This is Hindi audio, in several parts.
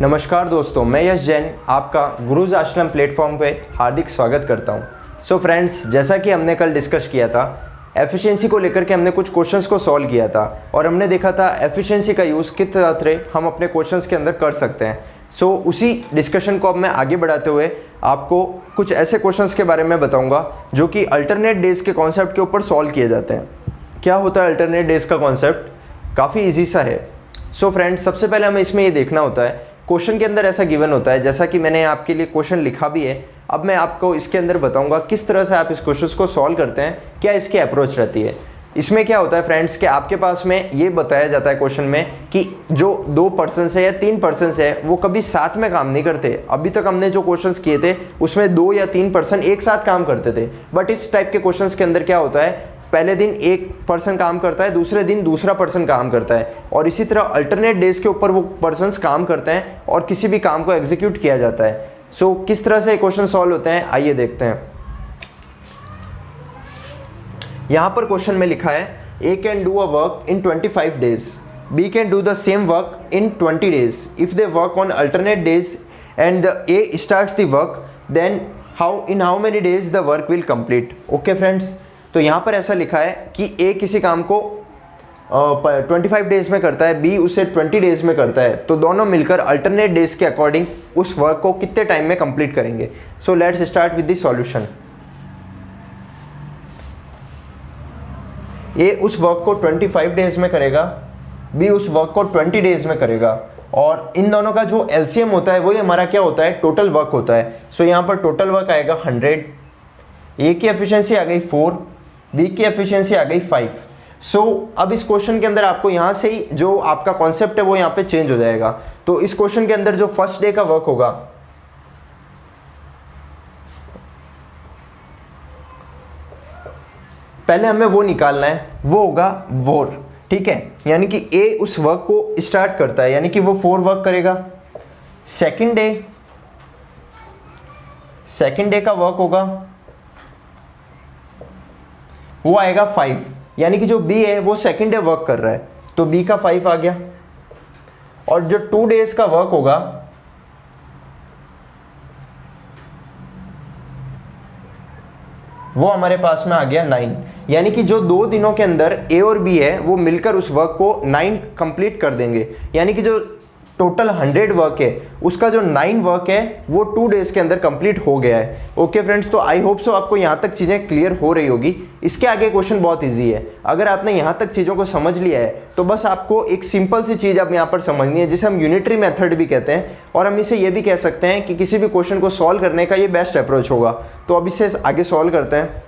नमस्कार दोस्तों, मैं यश जैन आपका गुरुज आश्रम प्लेटफॉर्म पे हार्दिक स्वागत करता हूँ। सो फ्रेंड्स, जैसा कि हमने कल डिस्कस किया था, एफिशिएंसी को लेकर के हमने कुछ क्वेश्चंस को सॉल्व किया था और हमने देखा था एफिशिएंसी का यूज़ किस तरह हम अपने क्वेश्चंस के अंदर कर सकते हैं। सो उसी डिस्कशन को अब मैं आगे बढ़ाते हुए आपको कुछ ऐसे क्वेश्चंस के बारे में बताऊँगा जो कि अल्टरनेट डेज़ के कॉन्सेप्ट के ऊपर सॉल्व किए जाते हैं। क्या होता है अल्टरनेट डेज़ का कॉन्सेप्ट? काफ़ी ईजी सा है। सो फ्रेंड्स, सबसे पहले हमें इसमें ये देखना होता है, क्वेश्चन के अंदर ऐसा गिवन होता है, जैसा कि मैंने आपके लिए क्वेश्चन लिखा भी है। अब मैं आपको इसके अंदर बताऊंगा किस तरह से आप इस क्वेश्चन को सॉल्व करते हैं, क्या इसकी अप्रोच रहती है। इसमें क्या होता है फ्रेंड्स कि आपके पास में ये बताया जाता है क्वेश्चन में कि जो 2 पर्सन है या 3 पर्सन है वो कभी साथ में काम नहीं करते। अभी तक हमने जो क्वेश्चंस किए थे उसमें 2 या 3 पर्सन एक साथ काम करते थे, बट इस टाइप के क्वेश्चंस के अंदर क्या होता है, पहले दिन एक पर्सन काम करता है, दूसरे दिन दूसरा पर्सन काम करता है, और इसी तरह अल्टरनेट डेज के ऊपर वो पर्सन्स काम करते हैं और किसी भी काम को एग्जीक्यूट किया जाता है। सो किस तरह से क्वेश्चन सॉल्व होते हैं, आइए देखते हैं। यहां पर क्वेश्चन में लिखा है A can do a work in 25 days, B can do the same work in 20 days. If they work on alternate days and A starts the work, then how many days the work will complete. Okay friends, तो यहाँ पर ऐसा लिखा है कि ए किसी काम को 25 डेज में करता है, बी उसे 20 डेज में करता है, तो दोनों मिलकर अल्टरनेट डेज के अकॉर्डिंग उस वर्क को कितने टाइम में कंप्लीट करेंगे। So let's start with the solution. A उस वर्क को 25 डेज में करेगा, बी उस वर्क को 20 डेज में करेगा, और इन दोनों का जो एलसीएम होता है वही हमारा क्या होता है, टोटल वर्क होता है। सो यहाँ पर टोटल वर्क आएगा 100, ए की एफिशिएंसी आ गई 4, बी की एफिशिएंसी आ गई 5। सो अब इस क्वेश्चन के अंदर आपको यहाँ से ही जो आपका कॉन्सेप्ट है वो यहाँ पे चेंज हो जाएगा। तो इस क्वेश्चन के अंदर जो फर्स्ट डे का वर्क होगा, पहले हमें वो निकालना है, वो होगा वोर, ठीक है, यानी कि ए उस वर्क को स्टार्ट करता है, यानी कि वो 4 वर्क करेगा। सेकंड डे का वर्क होगा, वो आएगा 5, यानी कि जो बी है वो सेकंड डे वर्क कर रहा है, तो बी का 5 आ गया। और जो 2 डेज का वर्क होगा, वो हमारे पास में आ गया 9, यानी कि जो 2 दिनों के अंदर ए और बी है वो मिलकर उस वर्क को 9 कंप्लीट कर देंगे, यानी कि जो टोटल 100 वर्क है उसका जो 9 वर्क है वो 2 डेज के अंदर कंप्लीट हो गया है। ओके फ्रेंड्स, तो आई होप सो आपको यहाँ तक चीज़ें क्लियर हो रही होगी। इसके आगे क्वेश्चन बहुत इजी है। अगर आपने यहाँ तक चीज़ों को समझ लिया है तो बस आपको एक सिंपल सी चीज़ अब यहाँ पर समझनी है, जिसे हम यूनिटरी मेथड भी कहते हैं, और हम इसे ये भी कह सकते हैं कि किसी भी क्वेश्चन को सॉल्व करने का ये बेस्ट अप्रोच होगा। तो अब इससे आगे सॉल्व करते हैं।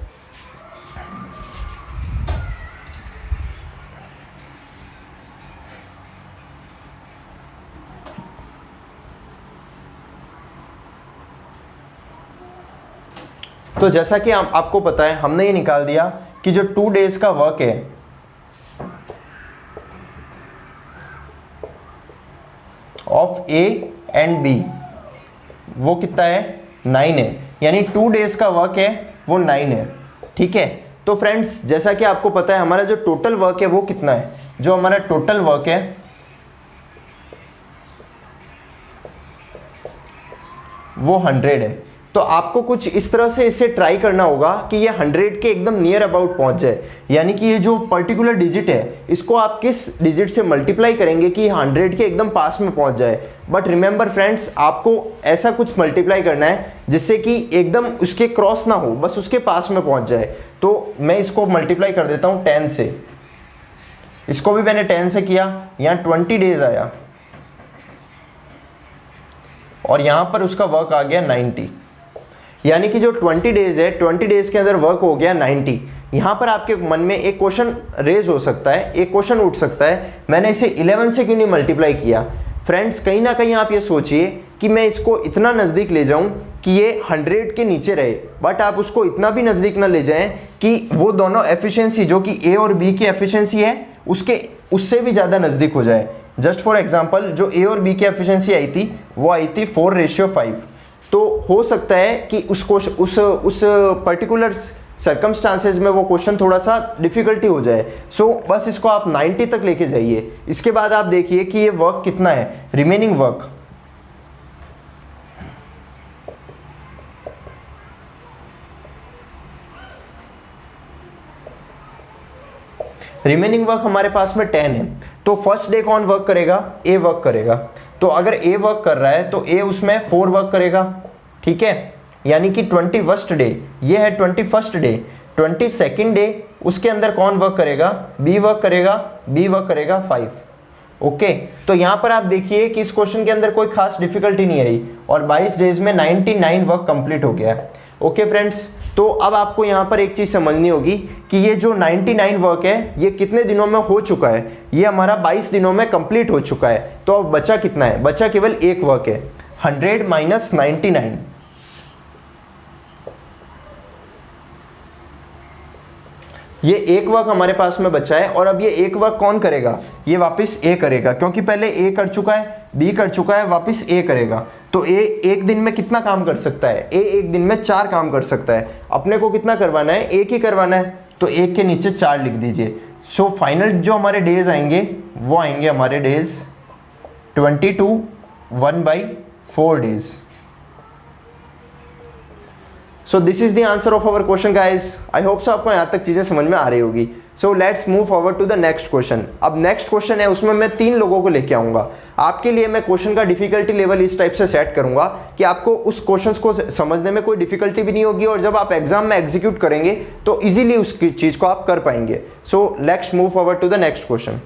तो जैसा कि आपको पता है, हमने ये निकाल दिया कि जो 2 डेज का वर्क है ऑफ ए एंड बी वो कितना है, 9 है, यानी 2 डेज का वर्क है वो 9 है, ठीक है। तो फ्रेंड्स, जैसा कि आपको पता है हमारा जो टोटल वर्क है वो कितना है, जो हमारा टोटल वर्क है वो 100 है। तो आपको कुछ इस तरह से इसे ट्राई करना होगा कि ये 100 के एकदम नियर अबाउट पहुंच जाए, यानी कि ये जो पर्टिकुलर डिजिट है इसको आप किस डिजिट से मल्टीप्लाई करेंगे कि 100 के एकदम पास में पहुंच जाए। बट रिमेंबर फ्रेंड्स, आपको ऐसा कुछ मल्टीप्लाई करना है जिससे कि एकदम उसके क्रॉस ना हो, बस उसके पास में पहुंच जाए। तो मैं इसको मल्टीप्लाई कर देता हूँ 10 से, इसको भी मैंने 10 से किया, यहाँ 20 डेज आया, और यहाँ पर उसका वर्क आ गया 90, यानी कि जो 20 डेज है, 20 डेज के अंदर वर्क हो गया 90। यहाँ पर आपके मन में एक क्वेश्चन रेज हो सकता है, एक क्वेश्चन उठ सकता है, मैंने इसे 11 से क्यों नहीं मल्टीप्लाई किया। फ्रेंड्स, कहीं ना कहीं आप ये सोचिए कि मैं इसको इतना नज़दीक ले जाऊं कि ये 100 के नीचे रहे, बट आप उसको इतना भी नज़दीक ना ले जाएं कि वो दोनों एफिशिएंसी जो कि ए और बी की एफिशिएंसी है उससे भी ज़्यादा नज़दीक हो जाए। जस्ट फॉर एग्जांपल, जो ए और बी की एफिशिएंसी आई थी वो आई थी 4:5, तो हो सकता है कि उस पर्टिकुलर सर्कमस्टांसेस में वो क्वेश्चन थोड़ा सा डिफिकल्टी हो जाए। सो बस इसको आप 90 तक लेके जाइए। इसके बाद आप देखिए कि ये वर्क कितना है, रिमेनिंग वर्क रिमेनिंग वर्क हमारे पास में 10 है, तो फर्स्ट डे कौन वर्क करेगा? ए वर्क करेगा। तो अगर ए वर्क कर रहा है तो ए उसमें 4 वर्क करेगा, ठीक है, यानी कि 21st डे, ये है 21st डे। 22nd डे उसके अंदर कौन वर्क करेगा? बी वर्क करेगा, बी वर्क करेगा 5। ओके, तो यहाँ पर आप देखिए कि इस क्वेश्चन के अंदर कोई खास डिफिकल्टी नहीं आई और 22 डेज में 99 वर्क कंप्लीट हो गया है। ओके फ्रेंड्स, तो अब आपको यहाँ पर एक चीज़ समझनी होगी कि ये जो 99 वर्क है ये कितने दिनों में हो चुका है? ये हमारा 22 दिनों में कंप्लीट हो चुका है। तो अब बचा कितना है? बचा केवल एक वर्क है, 100 माइनस 99। ये एक वर्क हमारे पास में बचा है और अब ये एक वर्क कौन करेगा? ये वापस ए करेगा, क्योंकि पहले ए कर चुका है, बी कर चुका है, वापस ए करेगा। तो ए एक दिन में कितना काम कर सकता है? ए एक दिन में 4 काम कर सकता है। अपने को कितना करवाना है? एक ही करवाना है, तो एक के नीचे 4 लिख दीजिए। सो फाइनल जो हमारे डेज आएंगे वो आएंगे हमारे days 22 1/4 days. So this is the answer of our question guys. I hope so आपको यहाँ तक चीज़ें समझ में आ रही होगी। So let's move forward to the next question. अब नेक्स्ट क्वेश्चन है, उसमें मैं 3 लोगों को लेके आऊँगा। आपके लिए मैं क्वेश्चन का डिफिकल्टी लेवल इस टाइप से सेट करूँगा कि आपको उस क्वेश्चन को समझने में कोई डिफिकल्टी भी नहीं होगी और जब आप एग्जाम में एग्जीक्यूट करेंगे तो ईजिली उस चीज़ को आप कर पाएंगे। So let's move forward to the next question.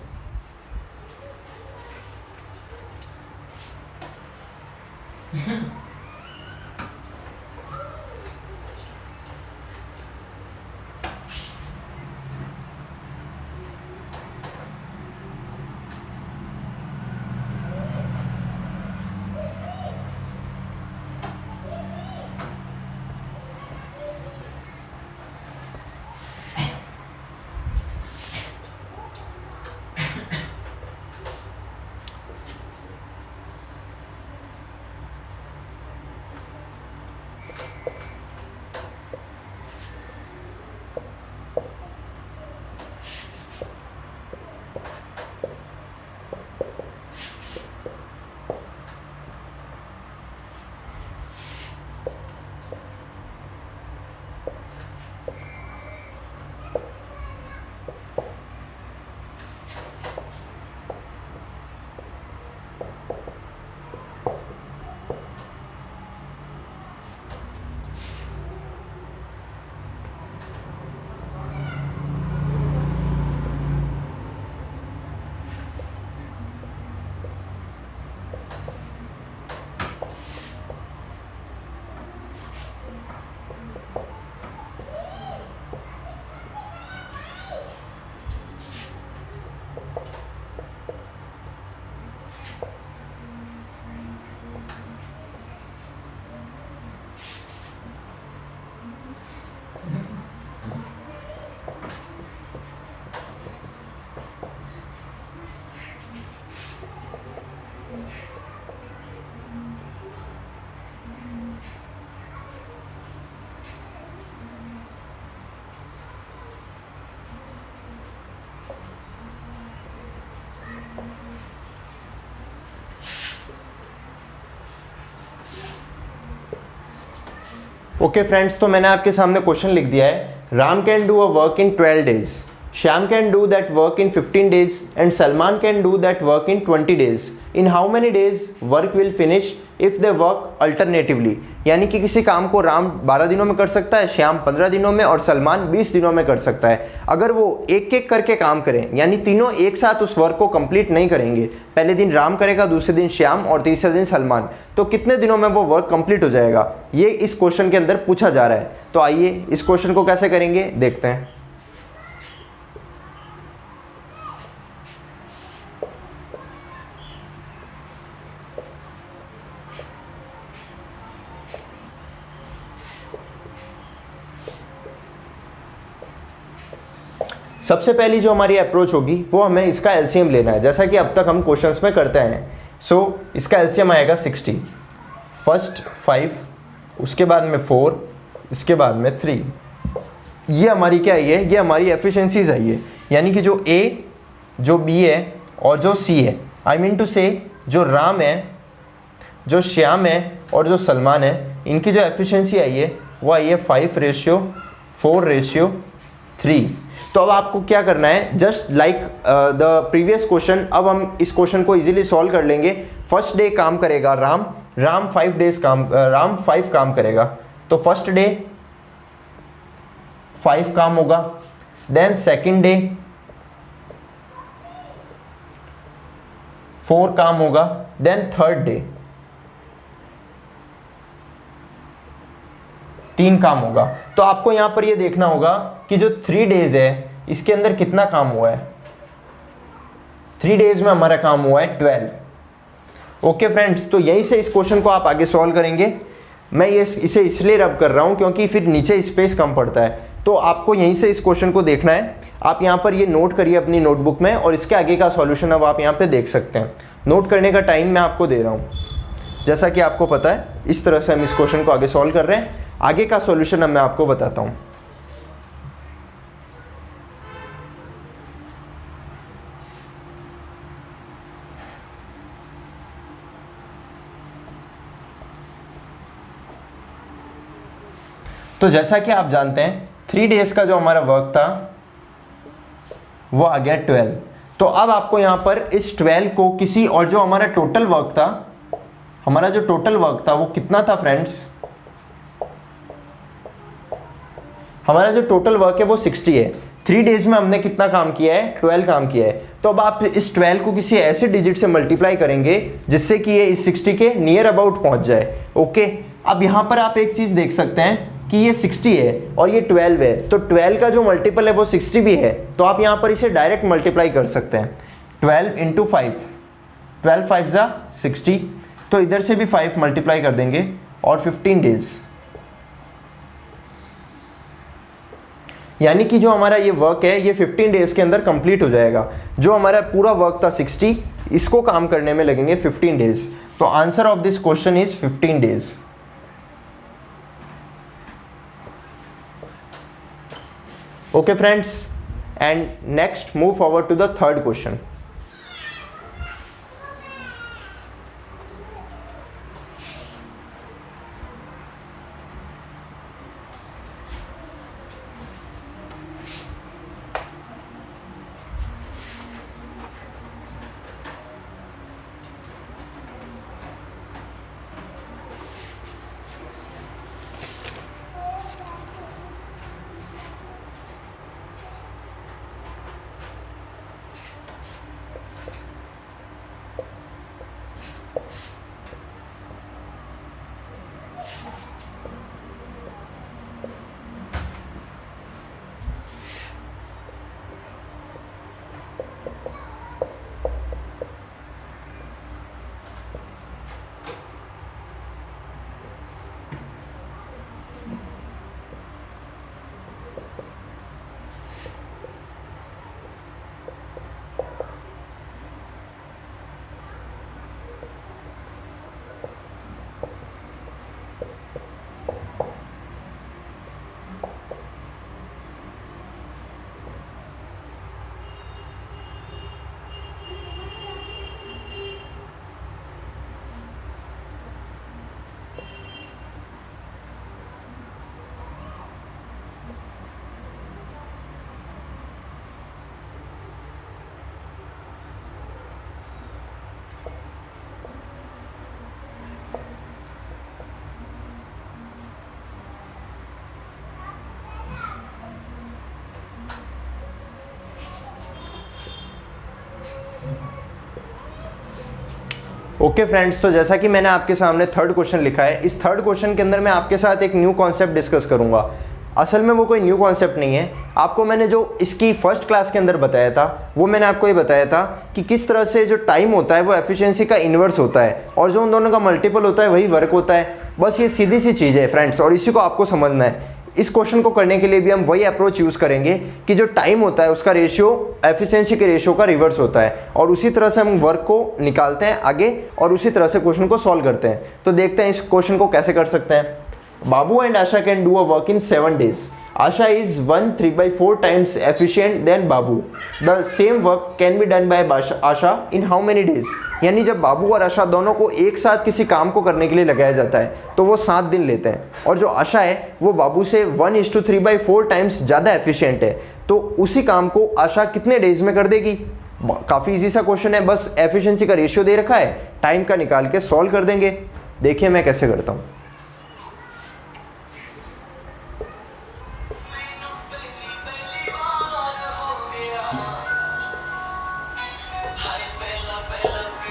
Okay friends, तो मैंने आपके सामने क्वेश्चन लिख दिया है। Ram can do a work in 12 days, Shyam can do that work in 15 days and Salman can do that work in 20 days. In how many days work will finish if they work alternatively. यानी कि किसी काम को राम 12 दिनों में कर सकता है, श्याम 15 दिनों में और सलमान 20 दिनों में कर सकता है। अगर वो एक एक करके काम करें, यानी तीनों एक साथ उस वर्क को कंप्लीट नहीं करेंगे, पहले दिन राम करेगा, दूसरे दिन श्याम और तीसरे दिन सलमान, तो कितने दिनों में वो वर्क कंप्लीट हो जाएगा, ये इस क्वेश्चन के अंदर पूछा जा रहा है। तो आइए इस क्वेश्चन को कैसे करेंगे देखते हैं। सबसे पहली जो हमारी अप्रोच होगी वो हमें इसका एलसीएम लेना है, जैसा कि अब तक हम क्वेश्चंस में करते हैं। सो इसका एलसीएम आएगा 60, फर्स्ट 5, उसके बाद में 4, इसके बाद में 3। ये हमारी क्या आई है? ये हमारी एफिशिएंसीज आई है, यानी कि जो ए, जो बी है और जो सी है। आई मीन टू से जो राम है, जो श्याम है और जो सलमान है, इनकी जो एफिशिएंसी आई है वो आई है 5:4:3। तो अब आपको क्या करना है, just like the previous question, अब हम इस क्वेश्चन को इजीली सॉल्व कर लेंगे। फर्स्ट डे काम करेगा राम 5 काम करेगा, तो फर्स्ट डे 5 काम होगा, देन सेकंड डे 4 काम होगा, देन थर्ड डे 3 काम होगा। तो आपको यहां पर ये देखना होगा कि जो 3 डेज है इसके अंदर कितना काम हुआ है। 3 डेज में हमारा काम हुआ है 12। ओके फ्रेंड्स, तो यहीं से इस क्वेश्चन को आप आगे सॉल्व करेंगे। मैं इसे इसलिए रब कर रहा हूं क्योंकि फिर नीचे स्पेस कम पड़ता है, तो आपको यहीं से इस क्वेश्चन को देखना है। आप यहाँ पर ये नोट करिए अपनी नोटबुक में, और इसके आगे का सॉल्यूशन अब आप यहाँ पे देख सकते हैं। नोट करने का टाइम मैं आपको दे रहा हूँ। जैसा कि आपको पता है, इस तरह से हम इस क्वेश्चन को आगे सॉल्व कर रहे हैं। आगे का सॉल्यूशन अब मैं आपको बताता हूँ। तो जैसा कि आप जानते हैं 3 डेज का जो हमारा वर्क था वो आ गया 12। तो अब आपको यहां पर इस 12 को किसी और, जो हमारा टोटल वर्क था, हमारा जो टोटल वर्क था वो कितना था फ्रेंड्स, हमारा जो टोटल वर्क है वो 60 है। 3 डेज में हमने कितना काम किया है, 12 काम किया है। तो अब आप इस 12 को किसी ऐसे डिजिट से मल्टीप्लाई करेंगे जिससे कि ये इस 60 के नियर अबाउट पहुंच जाए। ओके, अब यहां पर आप एक चीज देख सकते हैं कि ये 60 है और ये 12 है, तो 12 का जो मल्टीपल है वो 60 भी है। तो आप यहाँ पर इसे डायरेक्ट मल्टीप्लाई कर सकते हैं। 12 इंटू 5, 12 5 जा 60, तो इधर से भी 5 मल्टीप्लाई कर देंगे, और 15 डेज, यानी कि जो हमारा ये वर्क है ये 15 डेज के अंदर कंप्लीट हो जाएगा। जो हमारा पूरा वर्क था 60, इसको काम करने में लगेंगे 15 डेज। तो answer of this question is 15 days. Okay friends, and next move forward to the third question. Okay friends, तो जैसा कि मैंने आपके सामने थर्ड क्वेश्चन लिखा है, इस थर्ड क्वेश्चन के अंदर मैं आपके साथ एक न्यू कॉन्सेप्ट डिस्कस करूंगा। असल में वो कोई न्यू कॉन्सेप्ट नहीं है। आपको मैंने जो इसकी फर्स्ट क्लास के अंदर बताया था वो मैंने आपको ये बताया था कि किस तरह से जो टाइम होता है वो एफिशिएंसी का इन्वर्स होता है, और जो उन दोनों का मल्टीपल होता है वही वर्क होता है। बस ये सीधी सी चीज़ है फ्रेंड्स, और इसी को आपको समझना है। इस क्वेश्चन को करने के लिए भी हम वही अप्रोच यूज़ करेंगे कि जो टाइम होता है उसका रेशियो एफिशिएंसी के रेशियो का रिवर्स होता है, और उसी तरह से हम वर्क को निकालते हैं आगे, और उसी तरह से क्वेश्चन को सॉल्व करते हैं। तो देखते हैं इस क्वेश्चन को कैसे कर सकते हैं। Babu and Asha can do a work in 7 days। Asha is 1/3/4 times efficient then Babu, the same work can be done by Asha in how many days. यानी जब बाबू और आशा दोनों को एक साथ किसी काम को करने के लिए लगाया जाता है तो वो 7 दिन लेते हैं, और जो आशा है वो बाबू से 1:3/4 टाइम्स ज़्यादा एफिशिएंट है, तो उसी काम को आशा कितने डेज में कर देगी। काफ़ी इजी सा क्वेश्चन है, बस एफिशिएंसी का रेशियो दे रखा है, टाइम का निकाल के सॉल्व कर देंगे। देखिए मैं कैसे करता हूँ।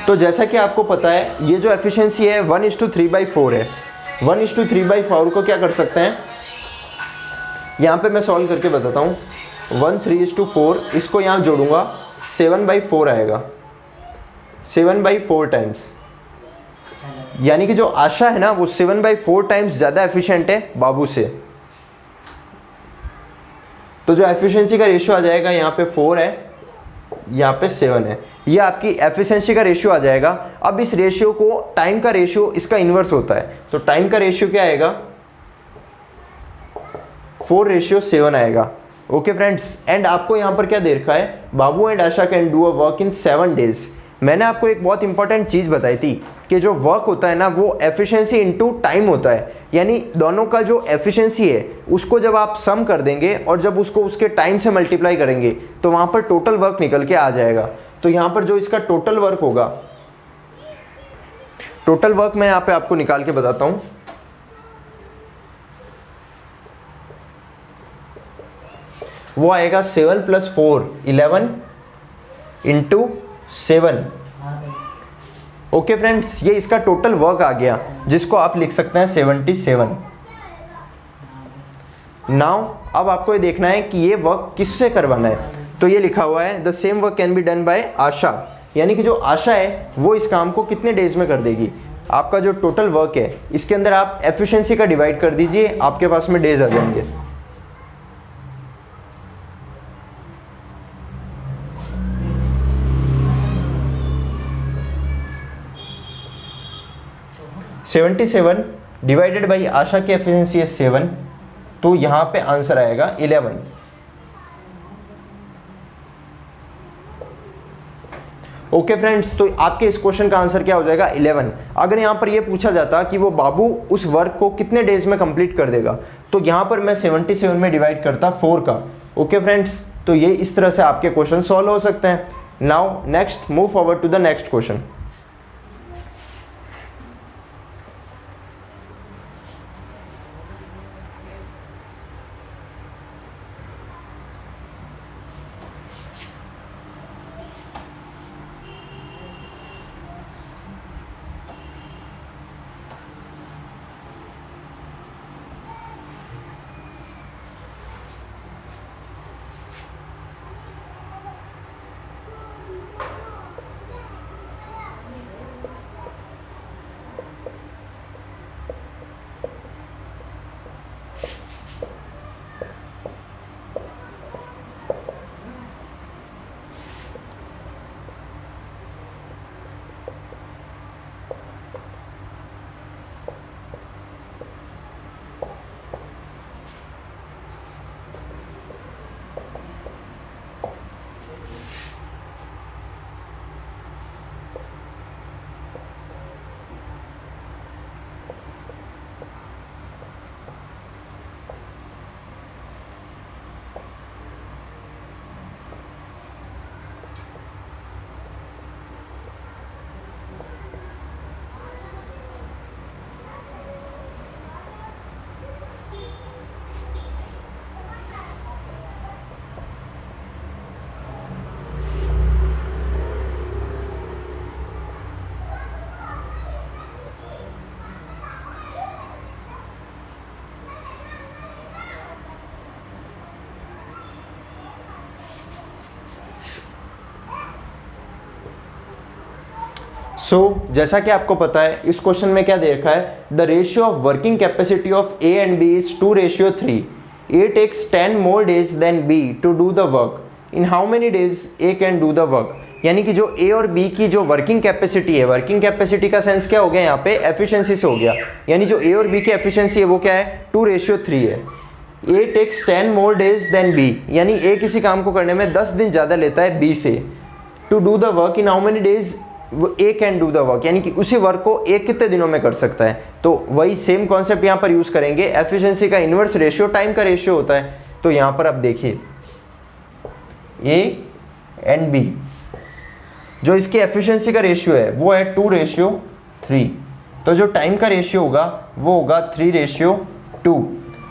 तो जैसा कि आपको पता है ये जो एफिशिएंसी है 1:3/4 है। 1:3/4 को क्या कर सकते हैं, यहाँ पे मैं सॉल्व करके बताता हूँ। 1:3:4 इसको यहाँ जोड़ूंगा, 7/4 आएगा, 7/4 टाइम्स। यानी कि जो आशा है ना वो 7/4 टाइम्स ज़्यादा एफिशिएंट है बाबू से। तो जो एफिशिएंसी का रेशियो आ जाएगा, यहाँ पे 4 है, यहाँ पे 7 है, ये आपकी एफिशिएंसी का रेशियो आ जाएगा। अब इस रेशियो को, टाइम का रेशियो इसका इन्वर्स होता है, तो टाइम का रेशियो क्या आएगा, 4:7 आएगा। ओके फ्रेंड्स, एंड आपको यहाँ पर क्या दे रखा है, Babu and Asha can do a work in 7 days. मैंने आपको एक बहुत इंपॉर्टेंट चीज़ बताई थी कि जो वर्क होता है ना वो एफिशिएंसी इनटू टाइम होता है, यानी दोनों का जो एफिशिएंसी है उसको जब आप सम कर देंगे और जब उसको उसके टाइम से मल्टीप्लाई करेंगे तो वहाँ पर टोटल वर्क निकल के आ जाएगा। तो यहाँ पर जो इसका टोटल वर्क होगा, टोटल वर्क मैं यहाँ पे आपको निकाल के बताता हूँ। वो आएगा 7 + 4 11 × 7। ओके फ्रेंड्स, ये इसका टोटल वर्क आ गया, जिसको आप लिख सकते हैं 77। नाउ अब आपको ये देखना है कि ये वर्क किससे करवाना है। तो ये लिखा हुआ है the same work can be done by Asha, यानी कि जो आशा है वो इस काम को कितने डेज में कर देगी। आपका जो टोटल वर्क है इसके अंदर आप एफिशिएंसी का डिवाइड कर दीजिए, आपके पास में डेज आ जाएंगे। (77) डिवाइडेड बाई आशा की एफिशिएंसी है 7, तो यहाँ पे आंसर आएगा 11। ओके फ्रेंड्स, तो आपके इस क्वेश्चन का आंसर क्या हो जाएगा, 11। अगर यहाँ पर ये पूछा जाता कि वो बाबू उस वर्क को कितने डेज में कंप्लीट कर देगा, तो यहाँ पर मैं 77 में डिवाइड करता 4 का। ओके फ्रेंड्स, तो ये इस तरह से आपके क्वेश्चन सॉल्व हो सकते हैं। Now next, move forward to the next question. जैसा कि आपको पता है इस क्वेश्चन में क्या दे रखा है, the ratio of working capacity of A and B is 2:3। A takes 10 more days than B to do the work, in how many days A can do the work. यानी कि जो ए और बी की जो वर्किंग कैपेसिटी है, वर्किंग कैपेसिटी का सेंस क्या हो गया यहाँ पे, एफिशिएंसी से हो गया। यानी जो ए और बी की एफिशिएंसी है वो क्या है, 2:3 है। A takes 10 more days then B, यानी ए किसी काम को करने में 10 दिन ज़्यादा लेता है बी से। To do the work in how many days A can do the work, यानी कि उसी वर्क को ए कितने दिनों में कर सकता है। तो वही सेम कॉन्सेप्ट यहाँ पर यूज़ करेंगे। एफिशिएंसी का इन्वर्स रेशियो टाइम का रेशियो होता है। तो यहाँ पर आप देखिए ए एंड बी, जो इसकी एफिशिएंसी का रेशियो है वो है 2:3, तो जो टाइम का रेशियो होगा वो होगा 3:2।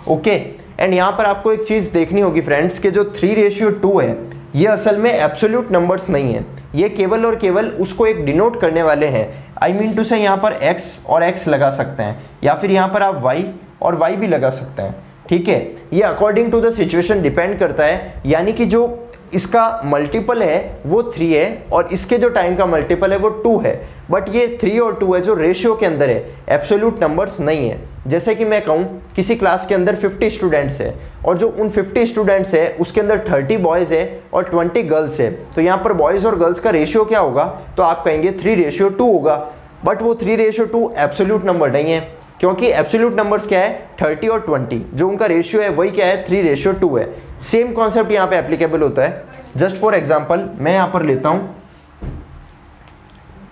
ओके, एंड यहाँ पर आपको एक चीज़ देखनी होगी फ्रेंड्स कि जो 3:2 है ये असल में एब्सोल्यूट नंबर्स नहीं है, ये केवल और केवल उसको एक डिनोट करने वाले हैं। आई मीन टू से यहाँ पर x और x लगा सकते हैं, या फिर यहाँ पर आप y और y भी लगा सकते हैं। ठीक है, ये according to the situation depend करता है, यानी कि जो इसका मल्टीपल है वो 3 है और इसके जो टाइम का मल्टीपल है वो 2 है, बट ये 3 और 2 है जो रेशियो के अंदर है, एब्सोल्यूट नंबर्स नहीं है। जैसे कि मैं कहूँ किसी क्लास के अंदर 50 स्टूडेंट्स है और जो उन 50 स्टूडेंट्स है उसके अंदर 30 बॉयज़ है और 20 गर्ल्स है, तो यहाँ पर बॉयज़ और गर्ल्स का रेशियो क्या होगा, तो आप कहेंगे 3:2 होगा। बट वो 3:2 एब्सोल्यूट नंबर नहीं है, क्योंकि एब्सोल्यूट नंबर्स क्या है 30 और 20, जो उनका रेशियो है वही क्या है 3:2 है। सेम कॉन्सेप्ट यहाँ पे एप्लीकेबल होता है। जस्ट फॉर एग्जांपल मैं यहाँ पर लेता हूँ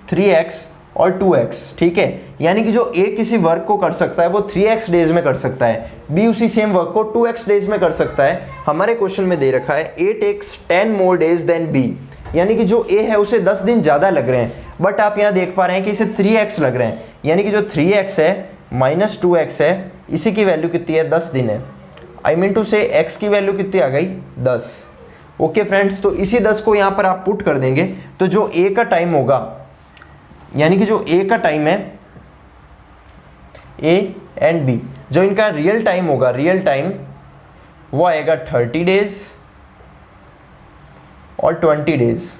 3x और 2x, ठीक है, यानी कि जो a किसी वर्क को कर सकता है वो 3x डेज में कर सकता है, b उसी सेम वर्क को 2x डेज में कर सकता है। हमारे क्वेश्चन में दे रखा है a takes 10 more days than b, यानी कि जो a है उसे 10 दिन ज़्यादा लग रहे हैं, बट आप यहाँ देख पा रहे हैं कि इसे 3x लग रहे हैं, यानी कि जो 3x है माइनस 2x है, इसी की वैल्यू कितनी है 10 दिन है। आई मीन टू से x की वैल्यू कितनी आ गई 10। ओके फ्रेंड्स, तो इसी 10 को यहाँ पर आप पुट कर देंगे तो जो a का टाइम होगा, यानी कि जो a का टाइम है a एंड b, जो इनका रियल टाइम होगा, रियल टाइम वो आएगा 30 डेज और 20 डेज।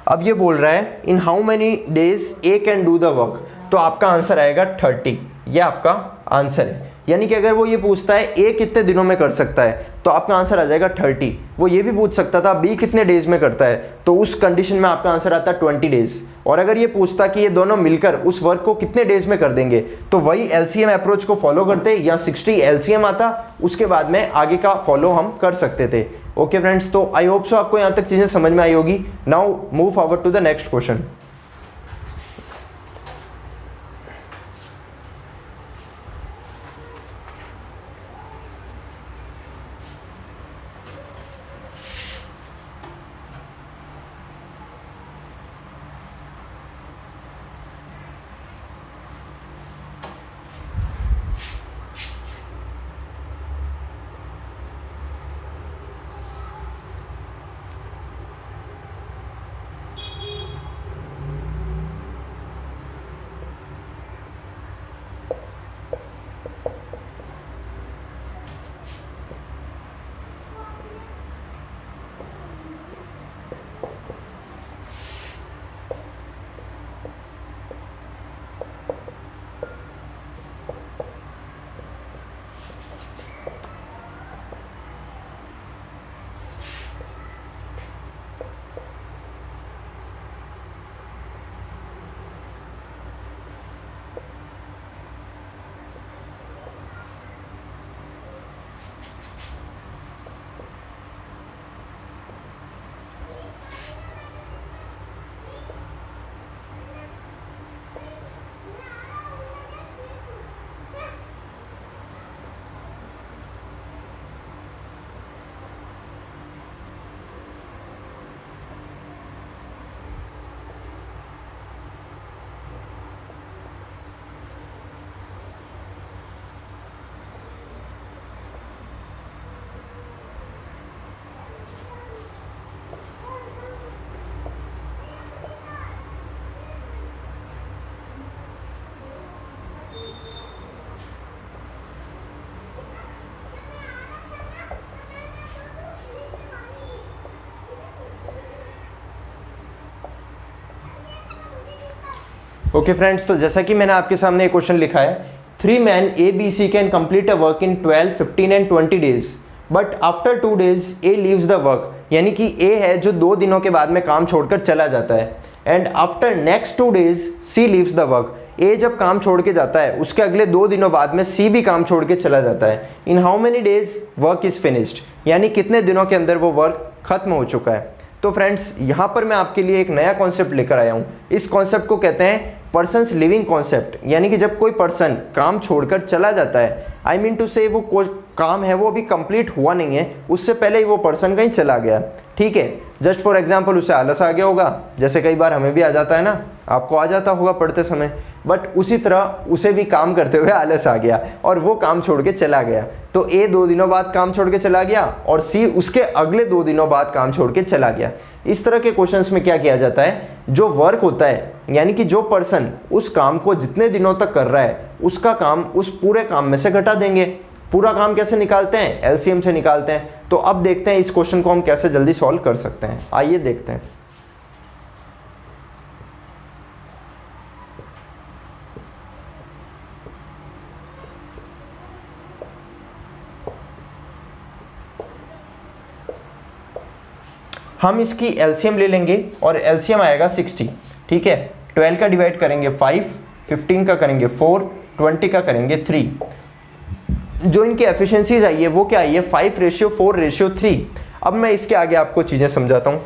अब ये बोल रहा है इन how many days A can do the work, तो आपका आंसर आएगा 30, ये आपका आंसर है। यानी कि अगर वो ये पूछता है ए कितने दिनों में कर सकता है तो आपका आंसर आ जाएगा 30। वो ये भी पूछ सकता था बी कितने डेज में करता है, तो उस कंडीशन में आपका आंसर आता 20 डेज। और अगर ये पूछता कि ये दोनों मिलकर उस वर्क को कितने डेज में कर देंगे, तो वही एलसीएम अप्रोच को फॉलो करते या 60 एलसीएम आता, उसके बाद में आगे का फॉलो हम कर सकते थे। ओके फ्रेंड्स, तो आई होप सो आपको यहाँ तक चीज़ें समझ में आई होगी। Now move forward to the next question. Okay friends, तो जैसा कि मैंने आपके सामने एक क्वेश्चन लिखा है, 3 men A, B, C can complete a work in 12, 15 and 20 days, but after 2 days A leaves the work, यानी कि A है जो 2 दिनों के बाद में काम छोड़कर चला जाता है। And after next 2 days C leaves the work. A जब काम छोड़ के जाता है उसके अगले 2 दिनों बाद में सी भी काम छोड़ के चला जाता है। इन how many days work is finished, यानी कितने दिनों के अंदर वो वर्क खत्म हो चुका है। तो फ्रेंड्स यहाँ पर मैं आपके लिए एक नया कॉन्सेप्ट लेकर आया हूँ। इस कॉन्सेप्ट को कहते हैं पर्सन्स लिविंग कॉन्सेप्ट, यानी कि जब कोई पर्सन काम छोड़कर चला जाता है, आई मीन टू से वो कोई काम है वो अभी कंप्लीट हुआ नहीं है, उससे पहले ही वो पर्सन कहीं चला गया। ठीक है, जस्ट फॉर एग्जांपल उसे आलस आ गया होगा, जैसे कई बार हमें भी आ जाता है ना, आपको आ जाता होगा पढ़ते समय, बट उसी तरह उसे भी काम करते हुए आलस आ गया और वो काम छोड़ के चला गया। तो ए 2 दिनों बाद काम छोड़ के चला गया और सी उसके अगले 2 दिनों बाद काम छोड़ के चला गया। इस तरह के क्वेश्चंस में क्या किया जाता है, जो वर्क होता है यानी कि जो पर्सन उस काम को जितने दिनों तक कर रहा है उसका काम उस पूरे काम में से घटा देंगे। पूरा काम कैसे निकालते हैं, एलसीएम से निकालते हैं। तो अब देखते हैं इस क्वेश्चन को हम कैसे जल्दी सॉल्व कर सकते हैं। आइए देखते हैं। हम इसकी एलसीएम ले लेंगे और एलसीएम आएगा 60। ठीक है, 12 का डिवाइड करेंगे 5, 15 का करेंगे 4, 20 का करेंगे 3। जो इनकी एफिशिएंसीज आई है वो क्या आई है, 5:4:3। अब मैं इसके आगे आपको चीज़ें समझाता हूँ।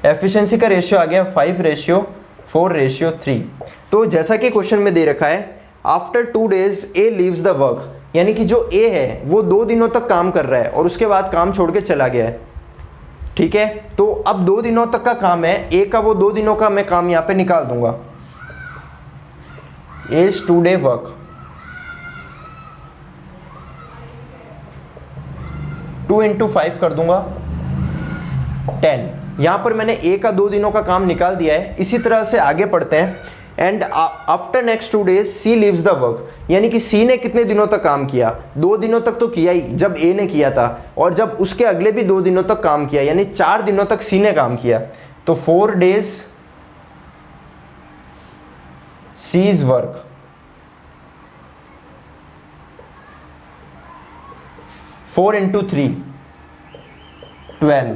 एफिशिएंसी का रेशियो आ गया 5:4:3। तो जैसा कि क्वेश्चन में दे रखा है, after 2 days A leaves the work, यानी कि जो ए है वो 2 दिनों तक काम कर रहा है और उसके बाद काम छोड़ के चला गया है। ठीक है, तो अब 2 दिनों तक का काम है, ए का वो 2 दिनों का मैं काम यहाँ पे निकाल दूंगा। एज 2 day वर्क, 2 × 5 कर दूंगा 10। यहाँ पर मैंने ए का 2 दिनों का काम निकाल दिया है। इसी तरह से आगे पढ़ते हैं। And after next 2 days C leaves the work, यानी कि सी ने कितने दिनों तक काम किया, 2 दिनों तक तो किया ही जब ए ने किया था, और जब उसके अगले भी 2 दिनों तक काम किया, यानी 4 दिनों तक सी ने काम किया। तो 4 days C's work, 4 × 3 12।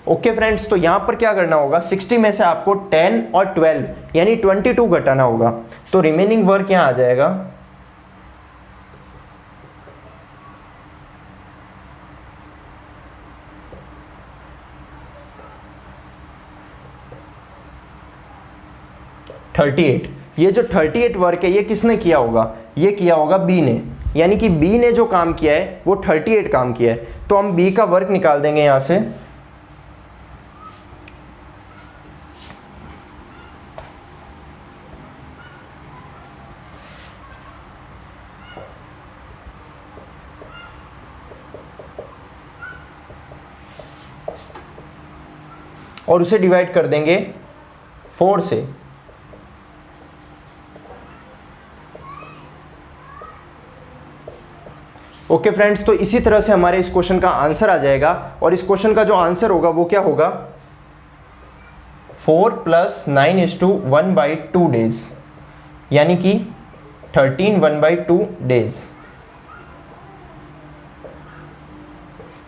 Okay friends, तो यहां पर क्या करना होगा, 60 में से आपको 10 और 12 यानी 22 घटाना होगा। तो रिमेनिंग वर्क यहां आ जाएगा 38। ये जो 38 वर्क है ये किसने किया होगा, ये किया होगा बी ने, यानी कि बी ने जो काम किया है वो 38 काम किया है। तो हम बी का वर्क निकाल देंगे यहां से। और उसे डिवाइड कर देंगे 4 से। ओके फ्रेंड्स, तो इसी तरह से हमारे इस क्वेश्चन का आंसर आ जाएगा। और इस क्वेश्चन का जो आंसर होगा वो क्या होगा, 4 + 9 1/2 days, यानी कि 13 1/2 days।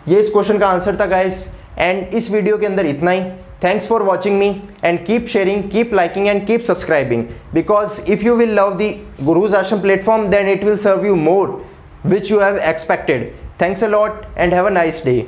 ये इस क्वेश्चन का आंसर था गाइस। एंड इस वीडियो के अंदर इतना ही। Thanks for watching me and keep sharing, keep liking and keep subscribing, because if you will love the Guru's Ashram platform, then it will serve you more which you have expected. Thanks a lot and have a nice day.